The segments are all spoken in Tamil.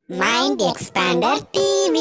Mind Expander TV.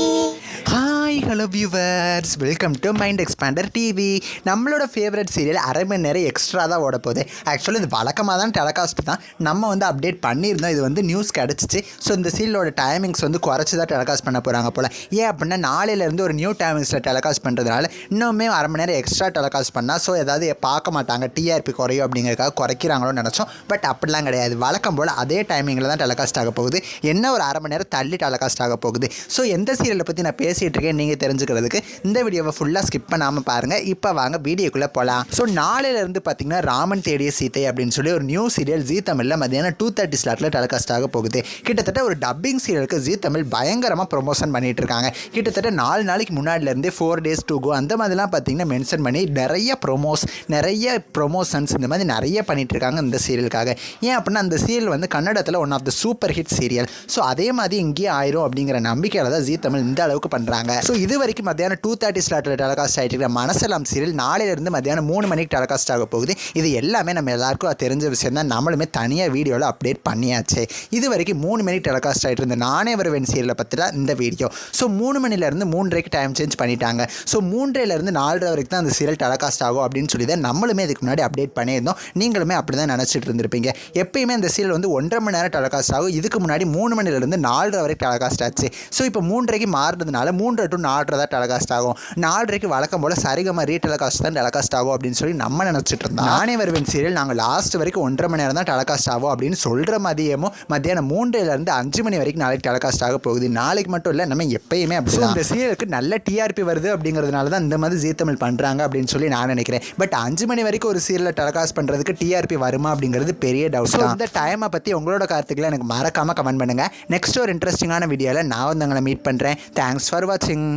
Hi hello viewers, welcome to mind expander TV. நம்மளோட ஃபேவரட் சீரியல் அரை மணி நேரம் எக்ஸ்ட்ரா தான் ஓட போகுது. ஆக்சுவலி இது வழக்கமாக தான் டெலகாஸ்ட் தான் நம்ம அப்டேட் பண்ணியிருந்தோம். இது நியூஸ் கிடச்சிச்சு. ஸோ இந்த சீரியலோட டைமிங்ஸ் குறைச்சி தான் டெலகாஸ்ட் பண்ண போகிறாங்க போல். ஏன் அப்படின்னா நாளையிலேருந்து ஒரு நியூ டைமிங்ஸில் டெலகாஸ்ட் பண்ணுறதுனால இன்னுமே அரை மணி நேரம் எக்ஸ்ட்ரா டெலகாஸ்ட் பண்ணால் ஸோ ஏதாவது பார்க்க மாட்டாங்க, டிஆர்பி குறையும் அப்படிங்கிறதுக்காக குறைக்கிறாங்களோன்னு நினச்சோம். பட் அப்படிலாம் கிடையாது. வழக்கம் போல் அதே டைமிங்கில் தான் டெலகாஸ்ட் ஆக போகுது. என்ன ஒரு அரை மணி நேரம் தள்ளி டெலகாஸ்ட் ஆக போகுது. ஸோ எந்த சீரியலை பற்றி நான் பேசிகிட்டு இருக்கேன் நீங்கள் தெரிஞ்சுக்கிறதுக்கு இந்த வீடியோவை ஃபுல்லாக ஸ்கிப் பண்ணாமல் பாருங்கள். இப்போ வாங்க வீடியோக்குள்ளே போகலாம். ஸோ நாளையிலேருந்து பார்த்தீங்கன்னா ராமன் தேடிய சீதை அப்படின்னு சொல்லி ஒரு நியூ சீரியல் ஜீ தமிழில் மதியானம் 2:30 ஸ்லாட்டில் டெலகாஸ்ட் ஆக போகுது. கிட்டத்தட்ட ஒரு டப்பிங் சீரியலுக்கு ஜீ தமிழ் பயங்கரமாக ப்ரொமோஷன் பண்ணிட்டு இருக்காங்க. கிட்டத்தட்ட 4 நாளைக்கு முன்னாடிலேருந்தே 4 days to go அந்த மாதிரிலாம் பார்த்தீங்கன்னா மென்ஷன் பண்ணி நிறைய ப்ரொமோஷன்ஸ் இந்த மாதிரி நிறைய பண்ணிட்டு இருக்காங்க இந்த சீரியலுக்காக. ஏன் அப்படின்னா அந்த சீரியல் கன்னடத்தில் one of the super hit serial. So அதே மாதிரி இங்கேயே ஆயிரும் அப்படிங்கிற நம்பிக்கையில் தான் ஜீ தமிழ் இந்த அளவுக்கு பண்ணுறாங்க. ஸோ இது வரைக்கும் மத்தியானம் 2:30 ஸ்லாட்டில் டெலகாஸ்ட் ஆகிட்டு இருக்கிற மனசலாம் சீரியல் நாளையிலிருந்து மத்தியானம் 3 மணிக்கு டெலகாஸ்ட் ஆக போகுது. இது எல்லாமே நம்ம எல்லாருக்கும் தெரிஞ்ச விஷயம் தான். நம்மளுமே தனியாக வீடியோவில் அப்டேட் பண்ணியாச்சு. இது வரைக்கும் 3 மணிக்கு டெலகாஸ்ட் ஆகிட்டு இருந்த நானே வருவேன் சீரியலை பற்றி தான் இந்த வீடியோ. ஸோ 3 மணிலேருந்து 3:30க்கு டைம் சேஞ்ச் பண்ணிட்டாங்க. ஸோ 3:30லேருந்து 4:30 வரைக்கும் தான் அந்த சீரியல் டெலகாஸ்ட் ஆகும் அப்படின்னு சொல்லி தான் நம்மளுமே இதுக்கு முன்னாடி அப்டேட் பண்ணியிருந்தோம். நீங்களுமே அப்படி தான் நினச்சிட்டு இருந்திருப்பீங்க. எப்பயுமே இந்த சீரியல் 1.5 மணி நேரம் டெலகாஸ்ட் ஆகும். இதுக்கு முன்னாடி 3 மணிலேருந்து 4:30 வரைக்கும் டெலகாஸ்ட் ஆச்சு. ஸோ இப்போ 3:30க்கு மாறுறதுனால 3:30 to 4:30 தான் டெலகாஸ்ட் ஆகும். 4:30க்கு வழக்கம் போல் சரிகமா ரீடெலகாஸ்ட் தான் டெலகாஸ்ட் ஆகும் அப்படின்னு சொல்லி நம்ம நினச்சிட்டு இருந்தோம். நானே வருவேன் சீரியல் நாங்கள் லாஸ்ட் வரைக்கும் 1.5 மணி நேரம் தான் டெலகாஸ்ட் ஆகும் அப்படின்னு சொல்கிற மதியமும் மத்தியானம் 3:00லேருந்து 5 மணி வரைக்கும் நாளைக்கு டெலகாஸ்ட் ஆக போகுது. நாளைக்கு மட்டும் இல்லை, நம்ம எப்பயுமே அப்படி இந்த சீரியலுக்கு நல்ல டிஆர்பி வருது அப்படிங்கிறதுனால தான் இந்த மாதிரி ஜீ தமிழ் பண்ணுறாங்க அப்படின்னு சொல்லி நான் நினைக்கிறேன். பட் 5 மணி வரைக்கும் ஒரு சீரியலை டெலகாஸ்ட் பண்ணுறதுக்கு டிஆர்பி வருமா அப்படிங்கிறது பெரிய டவுட். இந்த டைமை பற்றி உங்களோட கருத்துக்களை எனக்கு மறக்காமல் கமெண்ட் பண்ணுங்கள். நெக்ஸ்ட் ஒரு இன்ட்ரெஸ்டிங்கான வீடியோவில் நான் உங்களை மீட் பண்ணுறேன். தேங்க்ஸ் ஃபார் வாட்சிங்.